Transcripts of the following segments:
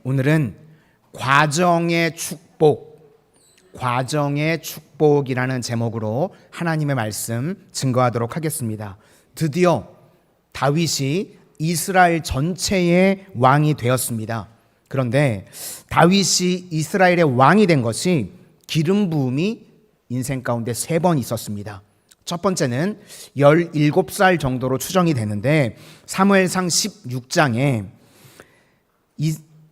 오늘은 과정의 축복이라는 제목으로 하나님의 말씀 증거하도록 하겠습니다. 드디어 다윗이 이스라엘 전체의 왕이 되었습니다. 그런데 다윗이 이스라엘의 왕이 된 것이 기름 부음이 인생 가운데 3번 있었습니다. 첫 번째는 17살 정도로 추정이 되는데 사무엘상 16장에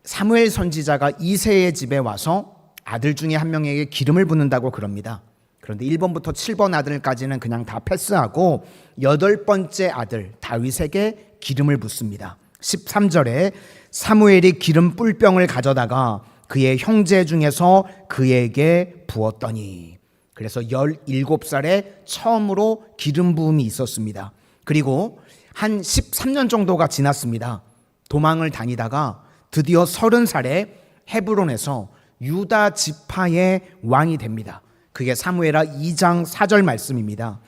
사무엘 선지자가 이새의 집에 와서 아들 중에 한 명에게 기름을 붓는다고 그럽니다. 그런데 1번부터 7번 아들까지는 그냥 다 패스하고 8번째 아들 다윗에게 기름을 붓습니다. 13절에 사무엘이 기름 뿔병을 가져다가 그의 형제 중에서 그에게 부었더니, 그래서 17살에 처음으로 기름 부음이 있었습니다. 그리고 한 13년 정도가 지났습니다. 도망을 다니다가 드디어 30살에 헤브론에서 유다 지파의 왕이 됩니다. 그게 사무엘하 2장 4절 말씀입니다.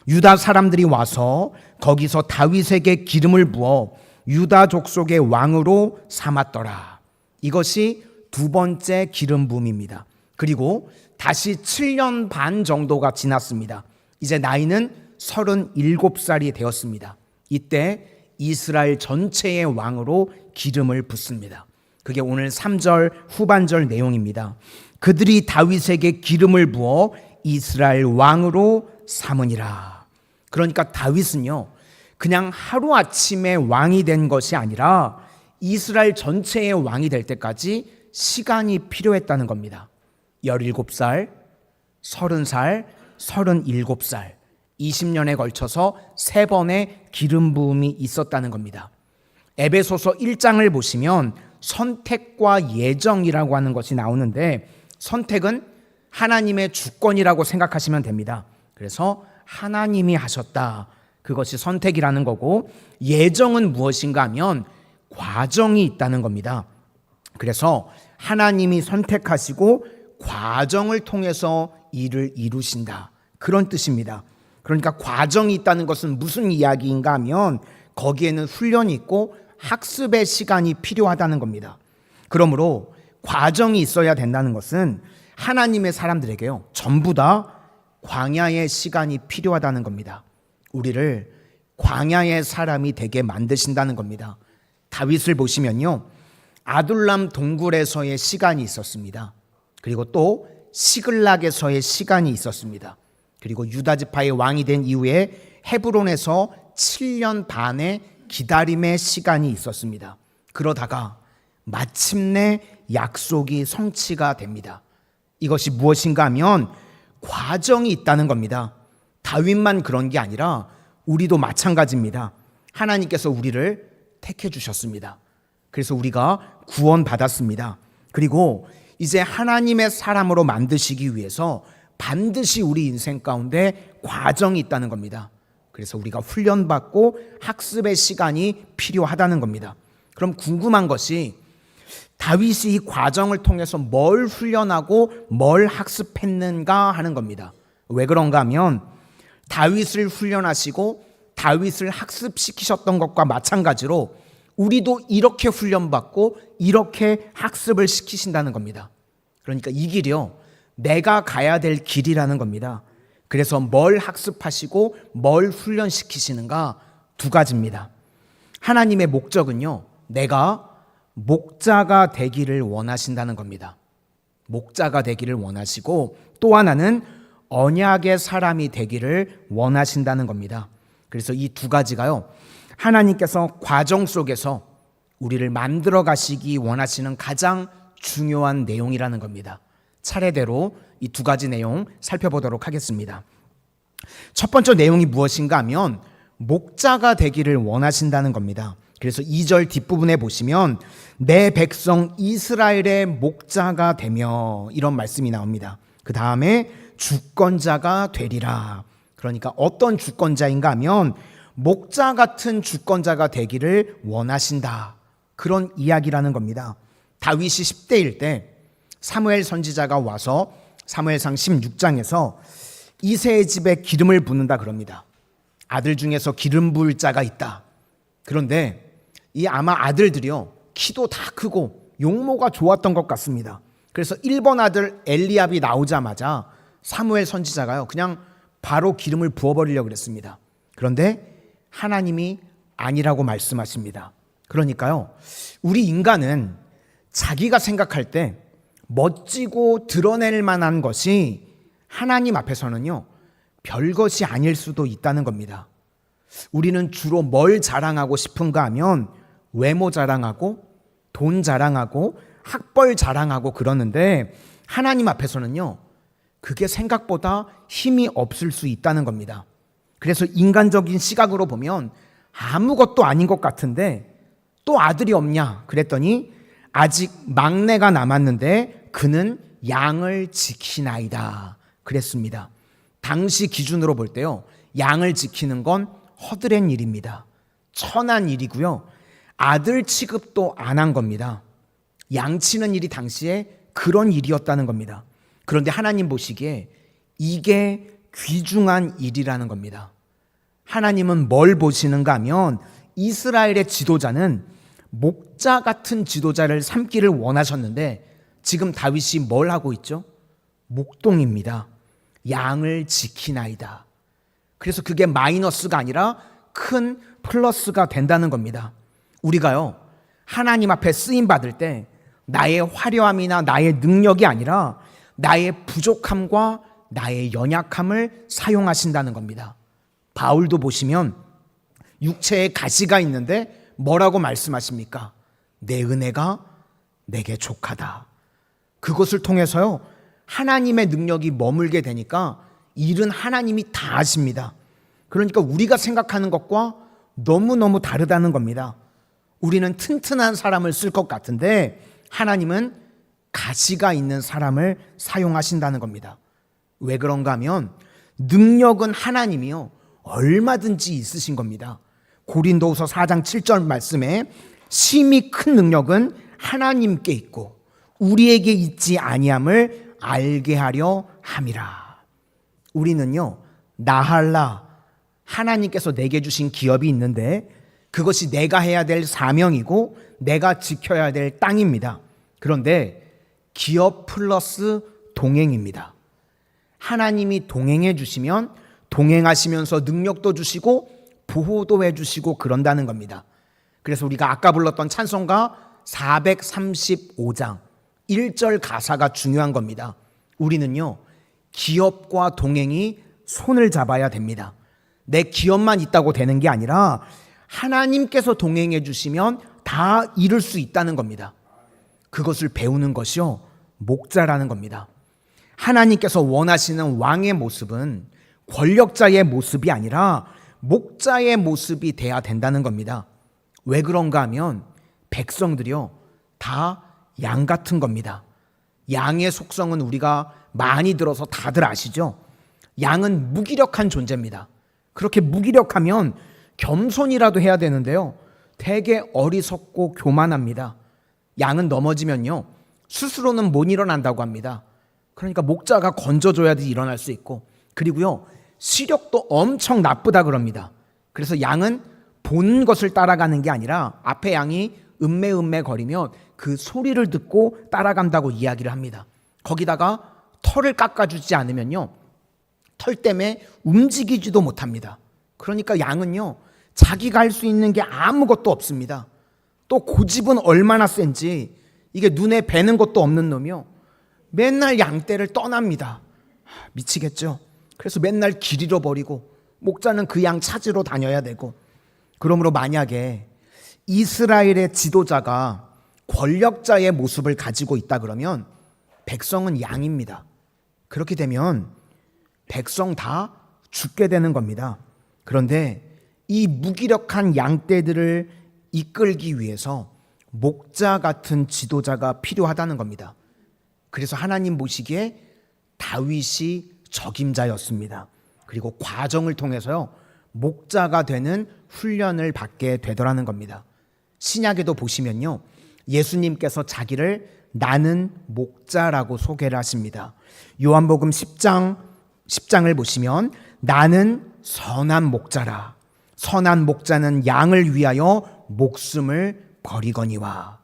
유다 사람들이 와서 거기서 다윗에게 기름을 부어 유다 족속의 왕으로 삼았더라. 이것이 두 번째 기름 부음입니다. 그리고 다시 7년 반 정도가 지났습니다. 이제 나이는 37살이 되었습니다. 이때 이스라엘 전체의 왕으로 기름을 붓습니다. 그게 오늘 3절 후반절 내용입니다. 그들이 다윗에게 기름을 부어 이스라엘 왕으로 삼으니라. 그러니까 다윗은요, 그냥 하루아침에 왕이 된 것이 아니라 이스라엘 전체의 왕이 될 때까지 시간이 필요했다는 겁니다. 17살, 30살, 37살, 20년에 걸쳐서 3번의 기름 부음이 있었다는 겁니다. 에베소서 1장을 보시면 선택과 예정이라고 하는 것이 나오는데, 선택은 하나님의 주권이라고 생각하시면 됩니다. 그래서 하나님이 하셨다, 그것이 선택이라는 거고, 예정은 무엇인가 하면 과정이 있다는 겁니다. 그래서 하나님이 선택하시고 과정을 통해서 일을 이루신다, 그런 뜻입니다. 그러니까 과정이 있다는 것은 무슨 이야기인가 하면 거기에는 훈련이 있고 학습의 시간이 필요하다는 겁니다. 그러므로 과정이 있어야 된다는 것은 하나님의 사람들에게요, 전부 다 광야의 시간이 필요하다는 겁니다. 우리를 광야의 사람이 되게 만드신다는 겁니다. 다윗을 보시면요, 아둘람 동굴에서의 시간이 있었습니다. 그리고 또 시글락에서의 시간이 있었습니다. 그리고 유다 지파의 왕이 된 이후에 헤브론에서 7년 반의 기다림의 시간이 있었습니다. 그러다가 마침내 약속이 성취가 됩니다. 이것이 무엇인가 하면 과정이 있다는 겁니다. 다윗만 그런 게 아니라 우리도 마찬가지입니다. 하나님께서 우리를 택해 주셨습니다. 그래서 우리가 구원받았습니다. 그리고 이제 하나님의 사람으로 만드시기 위해서 반드시 우리 인생 가운데 과정이 있다는 겁니다. 그래서 우리가 훈련받고 학습의 시간이 필요하다는 겁니다. 그럼 궁금한 것이, 다윗이 이 과정을 통해서 뭘 훈련하고 뭘 학습했는가 하는 겁니다. 왜 그런가 하면 다윗을 훈련하시고 다윗을 학습시키셨던 것과 마찬가지로 우리도 이렇게 훈련받고 이렇게 학습을 시키신다는 겁니다. 그러니까 이 길이요, 내가 가야 될 길이라는 겁니다. 그래서 뭘 학습하시고 뭘 훈련시키시는가, 두 가지입니다. 하나님의 목적은요, 내가 목자가 되기를 원하신다는 겁니다. 목자가 되기를 원하시고, 또 하나는 언약의 사람이 되기를 원하신다는 겁니다. 그래서 이 두 가지가요, 하나님께서 과정 속에서 우리를 만들어 가시기 원하시는 가장 중요한 내용이라는 겁니다. 차례대로 이 두 가지 내용 살펴보도록 하겠습니다. 첫 번째 내용이 무엇인가 하면 목자가 되기를 원하신다는 겁니다. 그래서 2절 뒷부분에 보시면 내 백성 이스라엘의 목자가 되며, 이런 말씀이 나옵니다. 그 다음에 주권자가 되리라. 그러니까 어떤 주권자인가 하면 목자 같은 주권자가 되기를 원하신다, 그런 이야기라는 겁니다. 다윗이 10대일 때 사무엘 선지자가 와서 사무엘상 16장에서 이새의 집에 기름을 붓는다 그럽니다. 아들 중에서 기름 부을 자가 있다. 그런데 이 아마 아들들이요, 키도 다 크고 용모가 좋았던 것 같습니다. 그래서 1번 아들 엘리압이 나오자마자 사무엘 선지자가요, 그냥 바로 기름을 부어버리려고 그랬습니다. 그런데 하나님이 아니라고 말씀하십니다. 그러니까요, 우리 인간은 자기가 생각할 때 멋지고 드러낼 만한 것이 하나님 앞에서는요, 별것이 아닐 수도 있다는 겁니다. 우리는 주로 뭘 자랑하고 싶은가 하면 외모 자랑하고 돈 자랑하고 학벌 자랑하고 그러는데, 하나님 앞에서는요, 그게 생각보다 힘이 없을 수 있다는 겁니다. 그래서 인간적인 시각으로 보면 아무것도 아닌 것 같은데, 또 아들이 없냐 그랬더니 아직 막내가 남았는데 그는 양을 지키나이다 그랬습니다. 당시 기준으로 볼 때요, 양을 지키는 건 허드렛 일입니다. 천한 일이고요, 아들 취급도 안 한 겁니다. 양치는 일이 당시에 그런 일이었다는 겁니다. 그런데 하나님 보시기에 이게 귀중한 일이라는 겁니다. 하나님은 뭘 보시는가 하면 이스라엘의 지도자는 목자 같은 지도자를 삼기를 원하셨는데, 지금 다윗이 뭘 하고 있죠? 목동입니다. 양을 지키나이다. 그래서 그게 마이너스가 아니라 큰 플러스가 된다는 겁니다. 우리가요, 하나님 앞에 쓰임 받을 때 나의 화려함이나 나의 능력이 아니라 나의 부족함과 나의 연약함을 사용하신다는 겁니다. 바울도 보시면 육체에 가시가 있는데 뭐라고 말씀하십니까? 내 은혜가 내게 족하다. 그것을 통해서요, 하나님의 능력이 머물게 되니까 일은 하나님이 다 하십니다. 그러니까 우리가 생각하는 것과 너무너무 다르다는 겁니다. 우리는 튼튼한 사람을 쓸 것 같은데 하나님은 가시가 있는 사람을 사용하신다는 겁니다. 왜 그런가 하면 능력은 하나님이요, 얼마든지 있으신 겁니다. 고린도후서 4장 7절 말씀에 심히 큰 능력은 하나님께 있고 우리에게 있지 아니함을 알게 하려 함이라. 우리는요, 나할라, 하나님께서 내게 주신 기업이 있는데 그것이 내가 해야 될 사명이고 내가 지켜야 될 땅입니다. 그런데 기업 플러스 동행입니다. 하나님이 동행해 주시면 동행하시면서 능력도 주시고 보호도 해주시고 그런다는 겁니다. 그래서 우리가 아까 불렀던 찬송가 435장 1절 가사가 중요한 겁니다. 우리는요, 기업과 동행이 손을 잡아야 됩니다. 내 기업만 있다고 되는 게 아니라 하나님께서 동행해 주시면 다 이룰 수 있다는 겁니다. 그것을 배우는 것이요, 목자라는 겁니다. 하나님께서 원하시는 왕의 모습은 권력자의 모습이 아니라 목자의 모습이 돼야 된다는 겁니다. 왜 그런가 하면 백성들이요, 다 양 같은 겁니다. 양의 속성은 우리가 많이 들어서 다들 아시죠? 양은 무기력한 존재입니다. 그렇게 무기력하면 겸손이라도 해야 되는데요, 되게 어리석고 교만합니다. 양은 넘어지면요, 스스로는 못 일어난다고 합니다. 그러니까 목자가 건져줘야지 일어날 수 있고, 그리고요, 시력도 엄청 나쁘다 그럽니다. 그래서 양은 본 것을 따라가는 게 아니라 앞에 양이 음매음매 거리면 그 소리를 듣고 따라간다고 이야기를 합니다. 거기다가 털을 깎아주지 않으면요, 털 때문에 움직이지도 못합니다. 그러니까 양은요, 자기가 할 수 있는 게 아무것도 없습니다. 또 고집은 얼마나 센지, 이게 눈에 뵈는 것도 없는 놈이요, 맨날 양떼를 떠납니다. 미치겠죠? 그래서 맨날 길 잃어버리고 목자는 그 양 찾으러 다녀야 되고. 그러므로 만약에 이스라엘의 지도자가 권력자의 모습을 가지고 있다 그러면 백성은 양입니다. 그렇게 되면 백성 다 죽게 되는 겁니다. 그런데 이 무기력한 양떼들을 이끌기 위해서 목자 같은 지도자가 필요하다는 겁니다. 그래서 하나님 보시기에 다윗이 적임자였습니다. 그리고 과정을 통해서요, 목자가 되는 훈련을 받게 되더라는 겁니다. 신약에도 보시면요, 예수님께서 자기를 나는 목자라고 소개를 하십니다. 요한복음 10장을 보시면 나는 선한 목자라. 선한 목자는 양을 위하여 목숨을 버리거니와.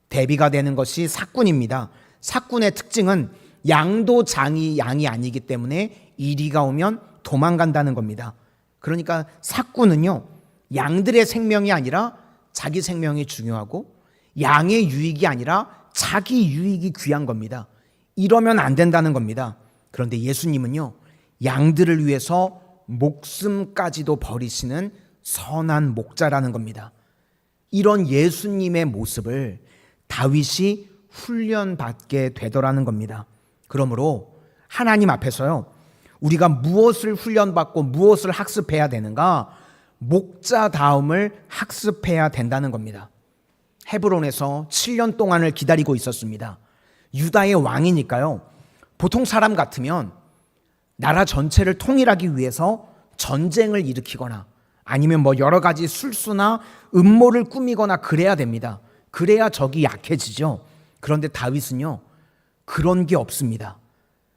대비가 되는 것이 삭군입니다. 삭군의 특징은 양도 양이 아니기 때문에 이리가 오면 도망간다는 겁니다. 그러니까 삭군은요, 양들의 생명이 아니라 자기 생명이 중요하고 양의 유익이 아니라 자기 유익이 귀한 겁니다. 이러면 안 된다는 겁니다. 그런데 예수님은요, 양들을 위해서 목숨까지도 버리시는 선한 목자라는 겁니다. 이런 예수님의 모습을 다윗이 훈련받게 되더라는 겁니다. 그러므로 하나님 앞에서요, 우리가 무엇을 훈련받고 무엇을 학습해야 되는가? 목자다움을 학습해야 된다는 겁니다. 헤브론에서 7년 동안을 기다리고 있었습니다. 유다의 왕이니까요, 보통 사람 같으면 나라 전체를 통일하기 위해서 전쟁을 일으키거나 아니면 여러 가지 술수나 음모를 꾸미거나 그래야 됩니다. 그래야 적이 약해지죠. 그런데 다윗은요, 그런 게 없습니다.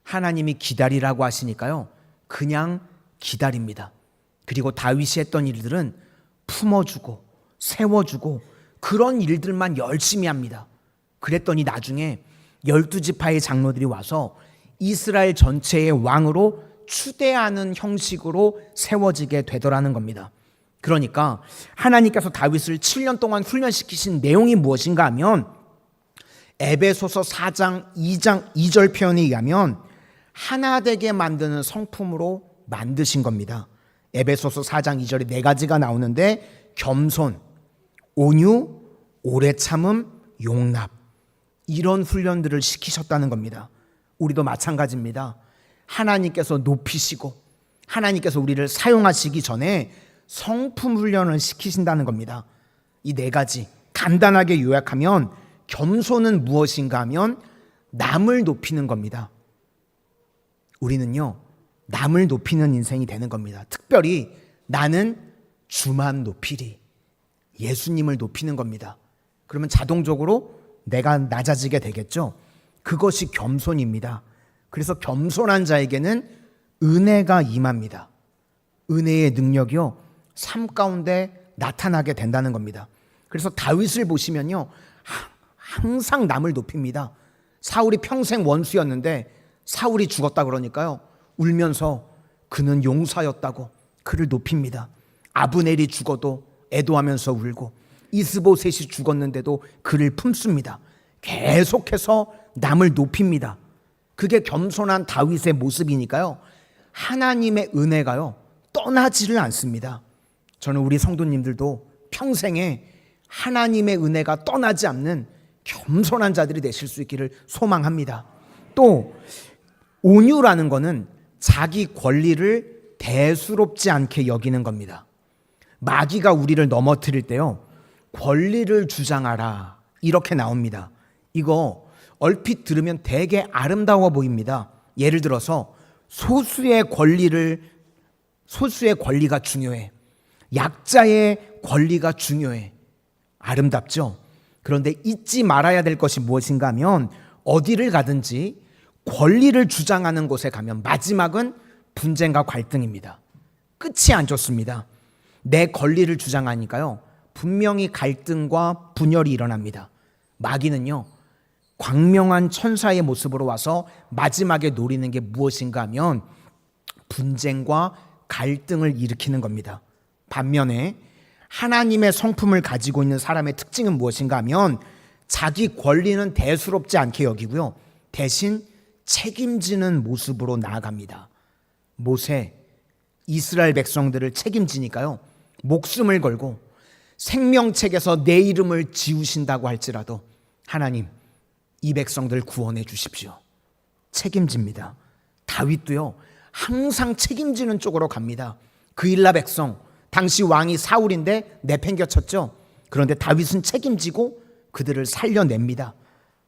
하나님이 기다리라고 하시니까요, 그냥 기다립니다. 그리고 다윗이 했던 일들은 품어주고 세워주고 그런 일들만 열심히 합니다. 그랬더니 나중에 12지파의 장로들이 와서 이스라엘 전체의 왕으로 추대하는 형식으로 세워지게 되더라는 겁니다. 그러니까 하나님께서 다윗을 7년 동안 훈련시키신 내용이 무엇인가 하면 에베소서 4장 2절 표현에 의하면 하나 되게 만드는 성품으로 만드신 겁니다. 에베소서 4장 2절에 네 가지가 나오는데 겸손, 온유, 오래 참음, 용납, 이런 훈련들을 시키셨다는 겁니다. 우리도 마찬가지입니다. 하나님께서 높이시고 하나님께서 우리를 사용하시기 전에 성품 훈련을 시키신다는 겁니다. 이 네 가지 간단하게 요약하면 겸손은 무엇인가 하면 남을 높이는 겁니다. 우리는요, 남을 높이는 인생이 되는 겁니다. 특별히 나는 주만 높이리, 예수님을 높이는 겁니다. 그러면 자동적으로 내가 낮아지게 되겠죠. 그것이 겸손입니다. 그래서 겸손한 자에게는 은혜가 임합니다. 은혜의 능력이요, 삶 가운데 나타나게 된다는 겁니다. 그래서 다윗을 보시면요, 항상 남을 높입니다. 사울이 평생 원수였는데 사울이 죽었다 그러니까요, 울면서 그는 용사였다고 그를 높입니다. 아브넬이 죽어도 애도하면서 울고 이스보셋이 죽었는데도 그를 품습니다. 계속해서 남을 높입니다. 그게 겸손한 다윗의 모습이니까요, 하나님의 은혜가요 떠나지를 않습니다. 저는 우리 성도님들도 평생에 하나님의 은혜가 떠나지 않는 겸손한 자들이 되실 수 있기를 소망합니다. 또 온유라는 것은 자기 권리를 대수롭지 않게 여기는 겁니다. 마귀가 우리를 넘어뜨릴 때요, 권리를 주장하라 이렇게 나옵니다. 이거 얼핏 들으면 되게 아름다워 보입니다. 예를 들어서 소수의 권리가 중요해, 약자의 권리가 중요해. 아름답죠? 그런데 잊지 말아야 될 것이 무엇인가 하면 어디를 가든지 권리를 주장하는 곳에 가면 마지막은 분쟁과 갈등입니다. 끝이 안 좋습니다. 내 권리를 주장하니까요, 분명히 갈등과 분열이 일어납니다. 마귀는요, 광명한 천사의 모습으로 와서 마지막에 노리는 게 무엇인가 하면 분쟁과 갈등을 일으키는 겁니다. 반면에 하나님의 성품을 가지고 있는 사람의 특징은 무엇인가 하면 자기 권리는 대수롭지 않게 여기고요, 대신 책임지는 모습으로 나아갑니다. 모세, 이스라엘 백성들을 책임지니까요, 목숨을 걸고 생명책에서 내 이름을 지우신다고 할지라도 하나님, 이 백성들 구원해 주십시오. 책임집니다. 다윗도요, 항상 책임지는 쪽으로 갑니다. 그일라 백성, 당시 왕이 사울인데 내팽겨쳤죠. 그런데 다윗은 책임지고 그들을 살려냅니다.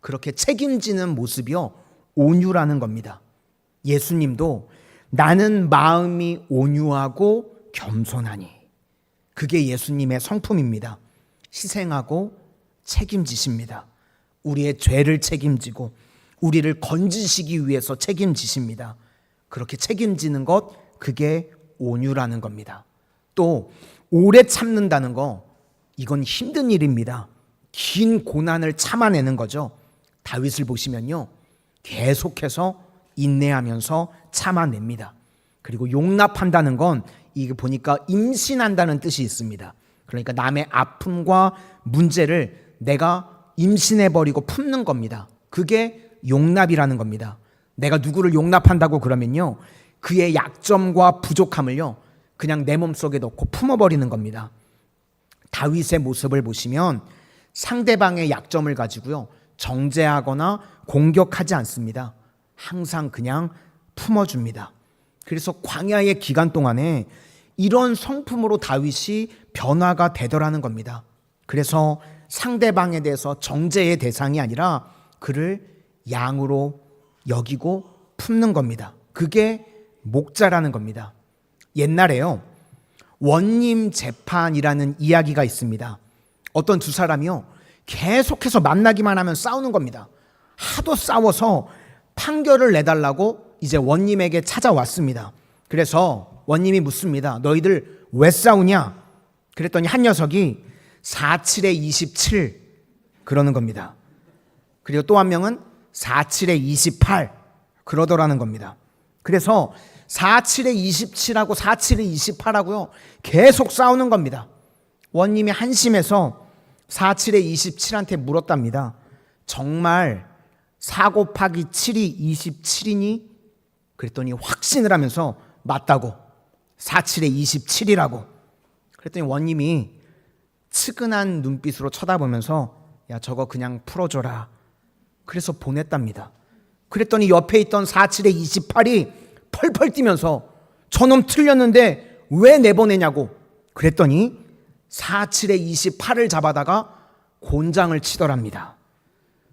그렇게 책임지는 모습이요, 온유라는 겁니다. 예수님도 나는 마음이 온유하고 겸손하니, 그게 예수님의 성품입니다. 희생하고 책임지십니다. 우리의 죄를 책임지고 우리를 건지시기 위해서 책임지십니다. 그렇게 책임지는 것, 그게 온유라는 겁니다. 또 오래 참는다는 거, 이건 힘든 일입니다. 긴 고난을 참아내는 거죠. 다윗을 보시면요, 계속해서 인내하면서 참아냅니다. 그리고 용납한다는 건 이게 보니까 임신한다는 뜻이 있습니다. 그러니까 남의 아픔과 문제를 내가 임신해버리고 품는 겁니다. 그게 용납이라는 겁니다. 내가 누구를 용납한다고 그러면요, 그의 약점과 부족함을요 그냥 내 몸속에 넣고 품어버리는 겁니다. 다윗의 모습을 보시면 상대방의 약점을 가지고요 정죄하거나 공격하지 않습니다. 항상 그냥 품어줍니다. 그래서 광야의 기간 동안에 이런 성품으로 다윗이 변화가 되더라는 겁니다. 그래서 상대방에 대해서 정죄의 대상이 아니라 그를 양으로 여기고 품는 겁니다. 그게 목자라는 겁니다. 옛날에요, 원님 재판이라는 이야기가 있습니다. 어떤 두 사람이요 계속해서 만나기만 하면 싸우는 겁니다. 하도 싸워서 판결을 내달라고 이제 원님에게 찾아왔습니다. 그래서 원님이 묻습니다. 너희들 왜 싸우냐? 그랬더니 한 녀석이 47에 27 그러는 겁니다. 그리고 또 한 명은 47에 28 그러더라는 겁니다. 그래서 47에 27하고 47에 28하고요 계속 싸우는 겁니다. 원님이 한심해서 47에 27한테 물었답니다. 정말 4 곱하기 7이 27이니? 그랬더니 확신을 하면서 맞다고, 47에 27이라고. 그랬더니 원님이 측은한 눈빛으로 쳐다보면서 야 저거 그냥 풀어줘라. 그래서 보냈답니다. 그랬더니 옆에 있던 47에 28이 펄펄 뛰면서 저놈 틀렸는데 왜 내보내냐고. 그랬더니 47에 28을 잡아다가 곤장을 치더랍니다.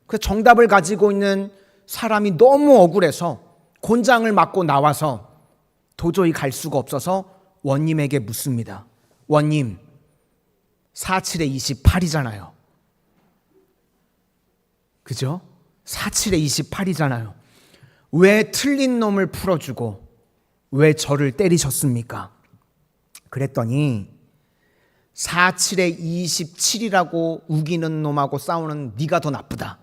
그 정답을 가지고 있는 사람이 너무 억울해서 곤장을 맞고 나와서 도저히 갈 수가 없어서 원님에게 묻습니다. 원님, 47에 28이잖아요. 그죠? 47에 28이잖아요. 왜 틀린 놈을 풀어주고 왜 저를 때리셨습니까? 그랬더니 47에 27이라고 우기는 놈하고 싸우는 네가 더 나쁘다.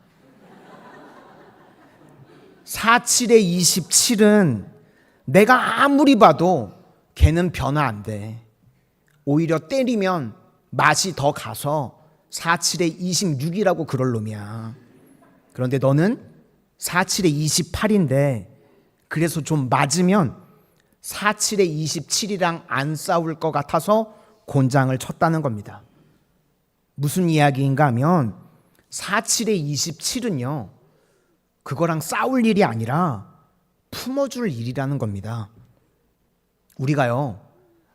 47에 27은 내가 아무리 봐도 걔는 변화 안 돼. 오히려 때리면 맛이 더 가서 47에 26이라고 그럴 놈이야. 그런데 너는 47에 28인데 그래서 좀 맞으면 47에 27이랑 안 싸울 것 같아서 곤장을 쳤다는 겁니다. 무슨 이야기인가 하면 47에 27은요 그거랑 싸울 일이 아니라 품어줄 일이라는 겁니다. 우리가요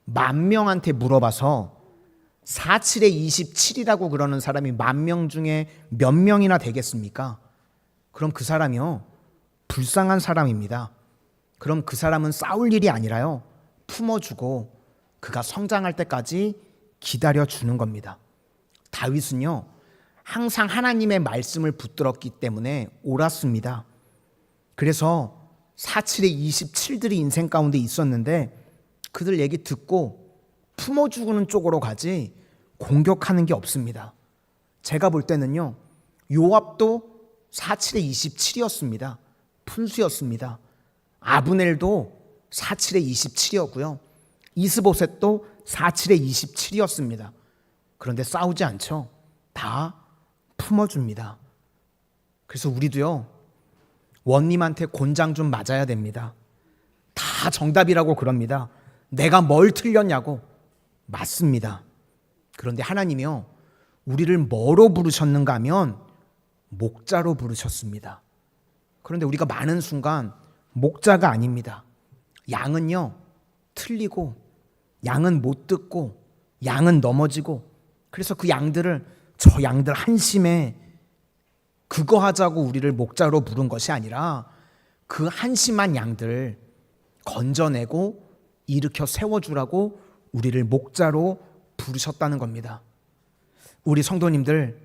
10,000명한테 물어봐서 47에 27이라고 그러는 사람이 10,000명 중에 몇 명이나 되겠습니까? 그럼 그 사람이요 불쌍한 사람입니다. 그럼 그 사람은 싸울 일이 아니라요 품어주고 그가 성장할 때까지 기다려주는 겁니다. 다윗은요 항상 하나님의 말씀을 붙들었기 때문에 옳았습니다. 그래서 47에 27들이 인생 가운데 있었는데 그들 얘기 듣고 품어주는 쪽으로 가지 공격하는 게 없습니다. 제가 볼 때는요 요압도 47에 27이었습니다. 푼수였습니다. 아브넬도 47에 27이었고요. 이스보셋도 47에 27이었습니다. 그런데 싸우지 않죠. 다 품어줍니다. 그래서 우리도요 원님한테 곤장 좀 맞아야 됩니다. 다 정답이라고 그럽니다. 내가 뭘 틀렸냐고. 맞습니다. 그런데 하나님이요 우리를 뭐로 부르셨는가 하면 목자로 부르셨습니다. 그런데 우리가 많은 순간 목자가 아닙니다. 양은요 틀리고 양은 못 듣고 양은 넘어지고 그래서 그 양들을 저 양들 한심해 그거 하자고 우리를 목자로 부른 것이 아니라 그 한심한 양들 건져내고 일으켜 세워주라고 우리를 목자로 부르셨다는 겁니다. 우리 성도님들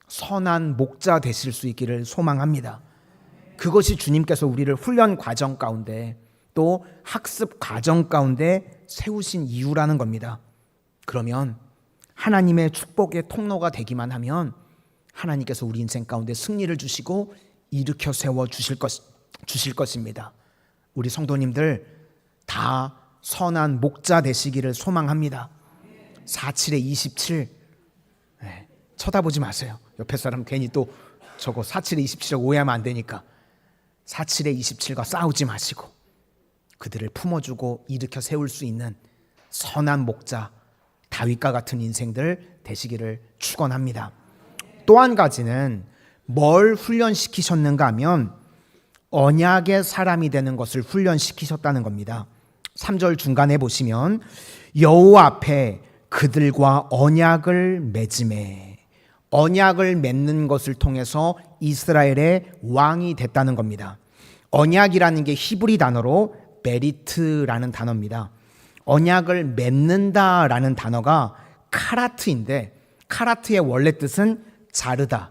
선한 목자 되실 수 있기를 소망합니다. 그것이 주님께서 우리를 훈련 과정 가운데 또 학습 과정 가운데 세우신 이유라는 겁니다. 그러면 하나님의 축복의 통로가 되기만 하면 하나님께서 우리 인생 가운데 승리를 주시고 일으켜 세워 주실 것입니다. 우리 성도님들 다 선한 목자 되시기를 소망합니다. 47에 27 쳐다보지 마세요. 옆에 사람 괜히 또 저거 47에 27이라고 오해하면 안 되니까 47에 27과 싸우지 마시고 그들을 품어주고 일으켜 세울 수 있는 선한 목자 다윗과 같은 인생들 되시기를 축원합니다. 또 한 가지는 뭘 훈련시키셨는가 하면 언약의 사람이 되는 것을 훈련시키셨다는 겁니다. 3절 중간에 보시면 여호와 앞에 그들과 언약을 맺음에, 언약을 맺는 것을 통해서 이스라엘의 왕이 됐다는 겁니다. 언약이라는 게 히브리 단어로 베리트라는 단어입니다. 언약을 맺는다라는 단어가 카라트인데 카라트의 원래 뜻은 자르다,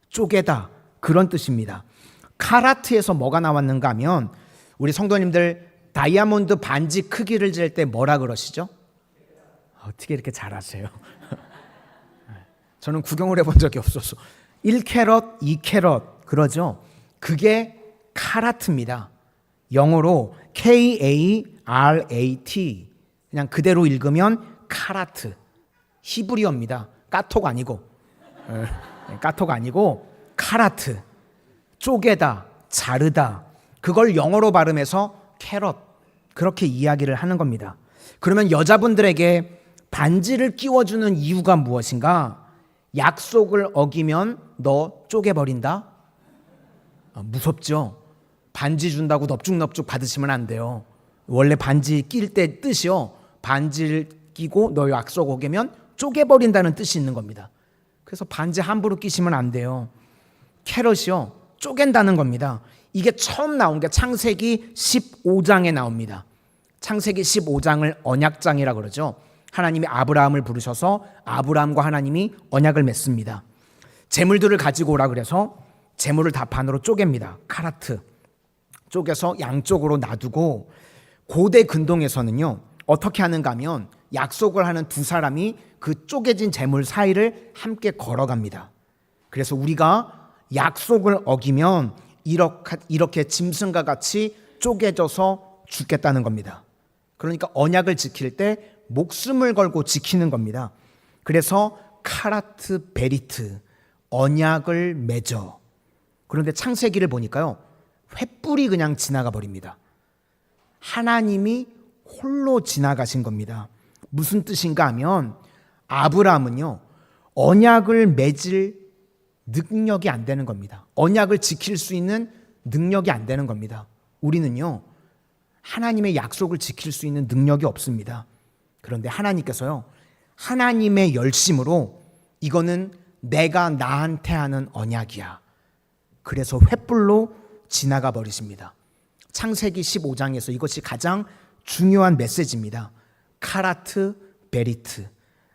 쪼개다 그런 뜻입니다. 카라트에서 뭐가 나왔는가 하면 우리 성도님들 다이아몬드 반지 크기를 잴 때 뭐라 그러시죠? 어떻게 이렇게 잘하세요? 저는 구경을 해본 적이 없어서 1캐럿, 2캐럿 그러죠. 그게 카라트입니다. 영어로 K-A-R-A-T 그냥 그대로 읽으면 카라트. 히브리어입니다. 까톡 아니고 까톡 아니고 카라트. 쪼개다, 자르다. 그걸 영어로 발음해서 캐럿 그렇게 이야기를 하는 겁니다. 그러면 여자분들에게 반지를 끼워주는 이유가 무엇인가? 약속을 어기면 너 쪼개버린다? 무섭죠? 반지 준다고 넙죽넙죽 받으시면 안 돼요. 원래 반지 낄 때 뜻이요. 반지를 끼고 너 약속 어기면 쪼개버린다는 뜻이 있는 겁니다. 그래서 반지 함부로 끼시면 안 돼요. 캐럿이요. 쪼갠다는 겁니다. 이게 처음 나온 게 창세기 15장에 나옵니다. 창세기 15장을 언약장이라고 그러죠. 하나님이 아브라함을 부르셔서 아브라함과 하나님이 언약을 맺습니다. 재물들을 가지고 오라 그래서 재물을 다 반으로 쪼갭니다. 카라트. 쪼개서 양쪽으로 놔두고 고대 근동에서는요. 어떻게 하는가 하면 약속을 하는 두 사람이 그 쪼개진 재물 사이를 함께 걸어갑니다. 그래서 우리가 약속을 어기면 이렇게 짐승과 같이 쪼개져서 죽겠다는 겁니다. 그러니까 언약을 지킬 때 목숨을 걸고 지키는 겁니다. 그래서 카라트 베리트, 언약을 맺어. 그런데 창세기를 보니까요. 횃불이 그냥 지나가 버립니다. 하나님이 홀로 지나가신 겁니다. 무슨 뜻인가 하면 아브라함은요. 언약을 맺을 능력이 안 되는 겁니다. 언약을 지킬 수 있는 능력이 안 되는 겁니다. 우리는요. 하나님의 약속을 지킬 수 있는 능력이 없습니다. 그런데 하나님께서요. 하나님의 열심으로 이거는 내가 나한테 하는 언약이야. 그래서 횃불로 지나가 버리십니다. 창세기 15장에서 이것이 가장 중요한 메시지입니다. 카라트 베리트.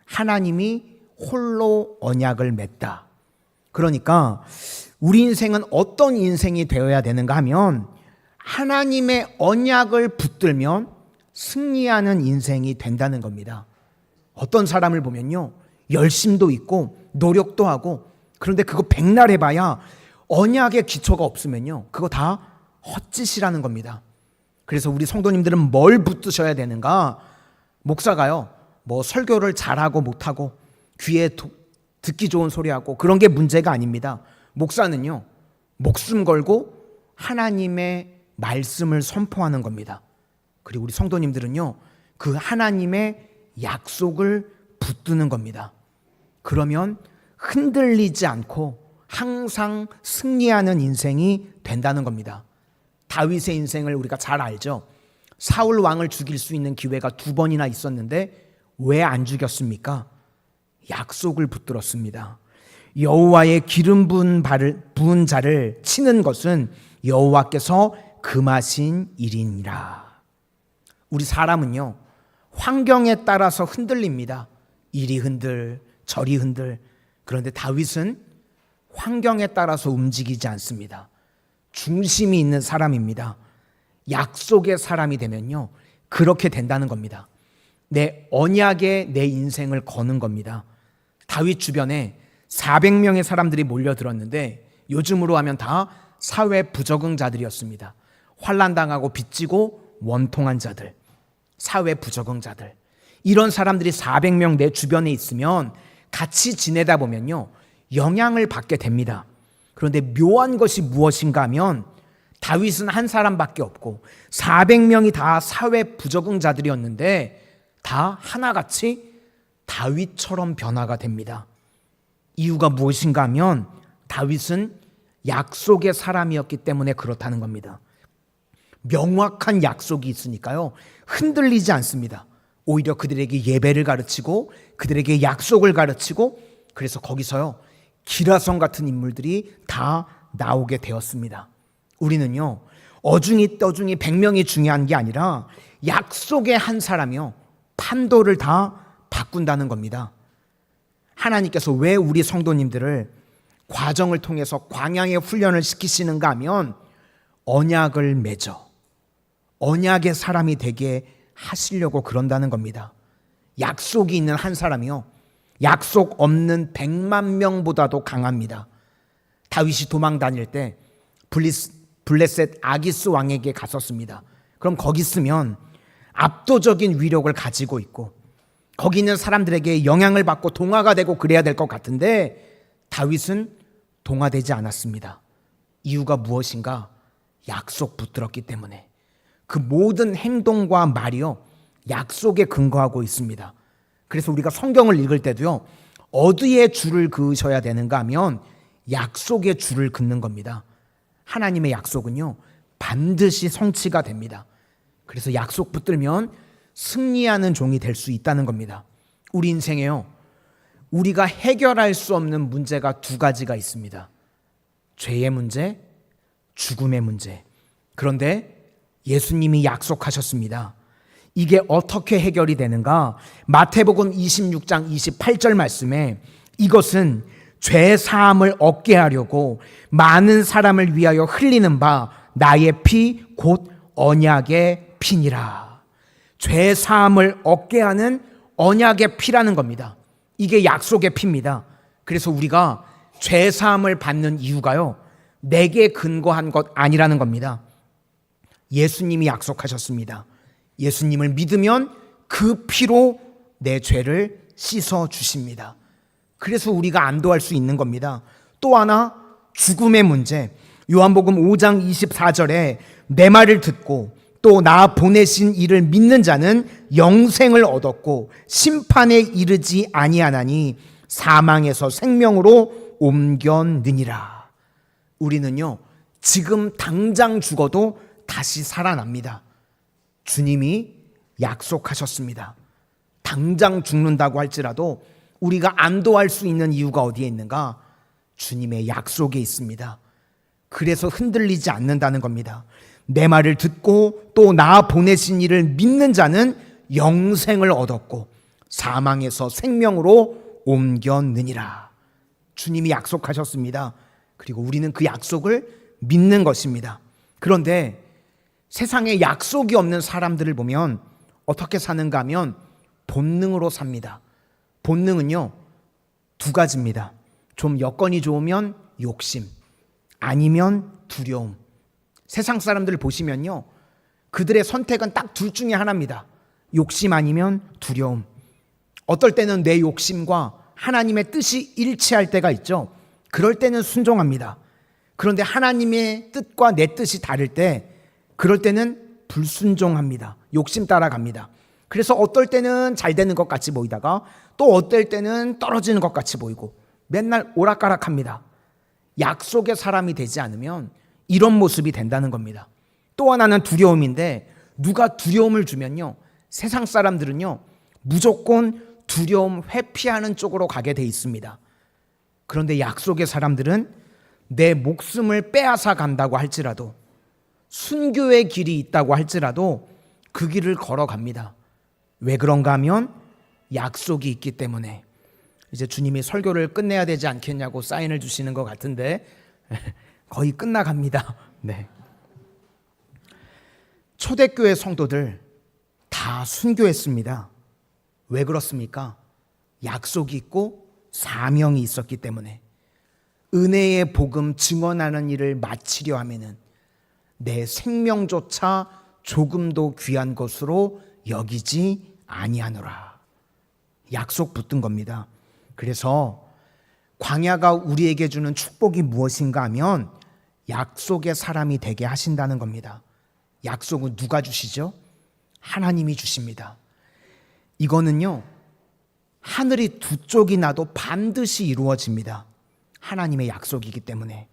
하나님이 홀로 언약을 맺다. 그러니까 우리 인생은 어떤 인생이 되어야 되는가 하면 하나님의 언약을 붙들면 승리하는 인생이 된다는 겁니다. 어떤 사람을 보면요. 열심도 있고 노력도 하고 그런데 그거 백날 해봐야 언약의 기초가 없으면요. 그거 다 헛짓이라는 겁니다. 그래서 우리 성도님들은 뭘 붙드셔야 되는가? 목사가요. 뭐 설교를 잘하고 못하고 귀에 듣기 좋은 소리하고 그런 게 문제가 아닙니다. 목사는요. 목숨 걸고 하나님의 말씀을 선포하는 겁니다. 그리고 우리 성도님들은요. 그 하나님의 약속을 붙드는 겁니다. 그러면 흔들리지 않고 항상 승리하는 인생이 된다는 겁니다. 다윗의 인생을 우리가 잘 알죠. 사울 왕을 죽일 수 있는 기회가 2번이나 있었는데 왜 안 죽였습니까? 약속을 붙들었습니다. 여호와의 기름 부은 자를 치는 것은 여호와께서 금하신 일이니라. 우리 사람은요. 환경에 따라서 흔들립니다. 이리 흔들 저리 흔들. 그런데 다윗은 환경에 따라서 움직이지 않습니다. 중심이 있는 사람입니다. 약속의 사람이 되면요. 그렇게 된다는 겁니다. 내 언약에 내 인생을 거는 겁니다. 다윗 주변에 400명의 사람들이 몰려들었는데 요즘으로 하면 다 사회 부적응자들이었습니다. 환난당하고 빚지고 원통한 자들, 사회 부적응자들. 이런 사람들이 400명 내 주변에 있으면 같이 지내다 보면요, 영향을 받게 됩니다. 그런데 묘한 것이 무엇인가 하면 다윗은 한 사람밖에 없고 400명이 다 사회 부적응자들이었는데 다 하나같이 다윗처럼 변화가 됩니다. 이유가 무엇인가 하면 다윗은 약속의 사람이었기 때문에 그렇다는 겁니다. 명확한 약속이 있으니까요, 흔들리지 않습니다. 오히려 그들에게 예배를 가르치고 그들에게 약속을 가르치고, 그래서 거기서요 기라성 같은 인물들이 다 나오게 되었습니다. 우리는요 어중이 떠중이 100명이 중요한 게 아니라 약속의 한 사람이요 판도를 다 바꾼다는 겁니다. 하나님께서 왜 우리 성도님들을 과정을 통해서 광야의 훈련을 시키시는가 하면 언약을 맺어 언약의 사람이 되게 하시려고 그런다는 겁니다. 약속이 있는 한 사람이요 약속 없는 100만 명보다도 강합니다. 다윗이 도망 다닐 때 블레셋 아기스 왕에게 갔었습니다. 그럼 거기 있으면 압도적인 위력을 가지고 있고 거기 있는 사람들에게 영향을 받고 동화가 되고 그래야 될 것 같은데 다윗은 동화되지 않았습니다. 이유가 무엇인가? 약속 붙들었기 때문에. 그 모든 행동과 말이요 약속에 근거하고 있습니다. 그래서 우리가 성경을 읽을 때도요 어디에 줄을 그으셔야 되는가 하면 약속의 줄을 긋는 겁니다. 하나님의 약속은요 반드시 성취가 됩니다. 그래서 약속 붙들면 승리하는 종이 될 수 있다는 겁니다. 우리 인생에요 우리가 해결할 수 없는 문제가 두 가지가 있습니다. 죄의 문제, 죽음의 문제. 그런데 예수님이 약속하셨습니다. 이게 어떻게 해결이 되는가? 마태복음 26장 28절 말씀에 이것은 죄 사함을 얻게 하려고 많은 사람을 위하여 흘리는 바 나의 피 곧 언약의 피니라. 죄 사함을 얻게 하는 언약의 피라는 겁니다. 이게 약속의 피입니다. 그래서 우리가 죄 사함을 받는 이유가요 내게 근거한 것 아니라는 겁니다. 예수님이 약속하셨습니다. 예수님을 믿으면 그 피로 내 죄를 씻어 주십니다. 그래서 우리가 안도할 수 있는 겁니다. 또 하나 죽음의 문제. 요한복음 5장 24절에 내 말을 듣고 또 나 보내신 이를 믿는 자는 영생을 얻었고 심판에 이르지 아니하나니 사망에서 생명으로 옮겼느니라. 우리는요 지금 당장 죽어도 다시 살아납니다. 주님이 약속하셨습니다. 당장 죽는다고 할지라도 우리가 안도할 수 있는 이유가 어디에 있는가? 주님의 약속에 있습니다. 그래서 흔들리지 않는다는 겁니다. 내 말을 듣고 또 나 보내신 이를 믿는 자는 영생을 얻었고 사망에서 생명으로 옮겼느니라. 주님이 약속하셨습니다. 그리고 우리는 그 약속을 믿는 것입니다. 그런데 세상에 약속이 없는 사람들을 보면 어떻게 사는가 하면 본능으로 삽니다. 본능은요 두 가지입니다. 좀 여건이 좋으면 욕심, 아니면 두려움. 세상 사람들을 보시면요 그들의 선택은 딱 둘 중에 하나입니다. 욕심 아니면 두려움. 어떨 때는 내 욕심과 하나님의 뜻이 일치할 때가 있죠. 그럴 때는 순종합니다. 그런데 하나님의 뜻과 내 뜻이 다를 때 그럴 때는 불순종합니다. 욕심 따라갑니다. 그래서 어떨 때는 잘 되는 것 같이 보이다가 또 어떨 때는 떨어지는 것 같이 보이고 맨날 오락가락합니다. 약속의 사람이 되지 않으면 이런 모습이 된다는 겁니다. 또 하나는 두려움인데 누가 두려움을 주면요 세상 사람들은요 무조건 두려움 회피하는 쪽으로 가게 돼 있습니다. 그런데 약속의 사람들은 내 목숨을 빼앗아 간다고 할지라도 순교의 길이 있다고 할지라도 그 길을 걸어갑니다. 왜 그런가 하면 약속이 있기 때문에. 이제 주님이 설교를 끝내야 되지 않겠냐고 사인을 주시는 것 같은데 거의 끝나갑니다. 네. 초대교회 성도들 다 순교했습니다. 왜 그렇습니까? 약속이 있고 사명이 있었기 때문에 은혜의 복음 증언하는 일을 마치려 하면은 내 생명조차 조금도 귀한 것으로 여기지 아니하노라. 약속 붙든 겁니다. 그래서 광야가 우리에게 주는 축복이 무엇인가 하면 약속의 사람이 되게 하신다는 겁니다. 약속은 누가 주시죠? 하나님이 주십니다. 이거는요, 하늘이 두 쪽이 나도 반드시 이루어집니다. 하나님의 약속이기 때문에.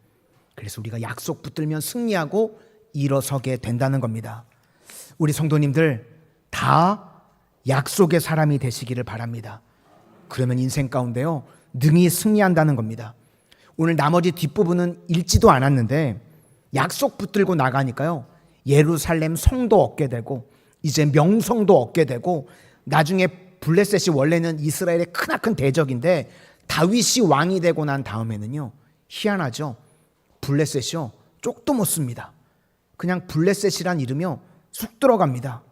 그래서 우리가 약속 붙들면 승리하고 일어서게 된다는 겁니다. 우리 성도님들 다 약속의 사람이 되시기를 바랍니다. 그러면 인생 가운데요, 능히 승리한다는 겁니다. 오늘 나머지 뒷부분은 읽지도 않았는데 약속 붙들고 나가니까요, 예루살렘 성도 얻게 되고 이제 명성도 얻게 되고, 나중에 블레셋이 원래는 이스라엘의 크나큰 대적인데 다윗이 왕이 되고 난 다음에는요, 희한하죠. 블레셋이요, 쪽도 못 씁니다. 그냥 블레셋이란 이름이요, 쑥 들어갑니다.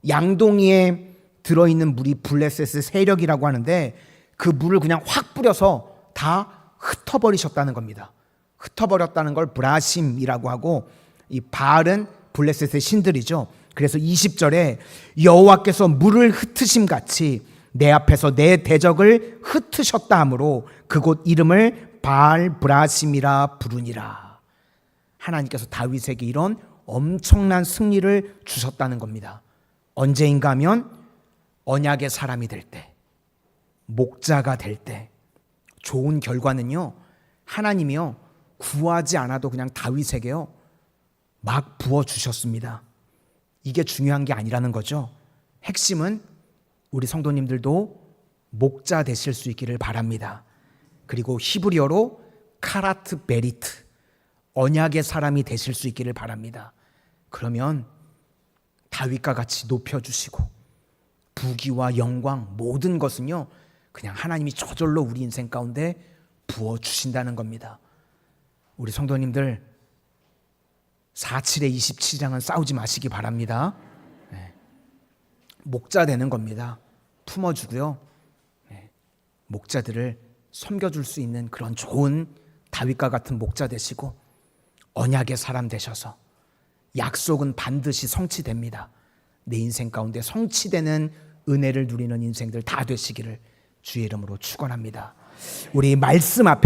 양동이에 들어있는 물이 블레셋의 세력이라고 하는데 그 물을 그냥 확 뿌려서 다 흩어버리셨다는 겁니다. 흩어버렸다는 걸 브라심이라고 하고, 이 바알은 블레셋의 신들이죠. 그래서 20절에 여호와께서 물을 흩으심 같이 내 앞에서 내 대적을 흩으셨다 하므로 그곳 이름을 바알 브라심이라 부르니라. 하나님께서 다윗에게 이런 엄청난 승리를 주셨다는 겁니다. 언제인가 하면 언약의 사람이 될 때, 목자가 될 때, 좋은 결과는요, 하나님이요, 구하지 않아도 그냥 다윗에게요, 막 부어주셨습니다. 이게 중요한 게 아니라는 거죠. 핵심은 우리 성도님들도 목자 되실 수 있기를 바랍니다. 그리고 히브리어로 카라트 베리트, 언약의 사람이 되실 수 있기를 바랍니다. 그러면 다윗과 같이 높여주시고 부귀와 영광 모든 것은요, 그냥 하나님이 저절로 우리 인생 가운데 부어주신다는 겁니다. 우리 성도님들 4.7의 27장은 싸우지 마시기 바랍니다. 네. 목자 되는 겁니다. 품어주고요, 네. 목자들을 섬겨줄 수 있는 그런 좋은 다윗과 같은 목자 되시고 언약의 사람 되셔서 약속은 반드시 성취됩니다. 내 인생 가운데 성취되는 은혜를 누리는 인생들 다 되시기를 주의 이름으로 축원합니다. 우리 말씀 앞에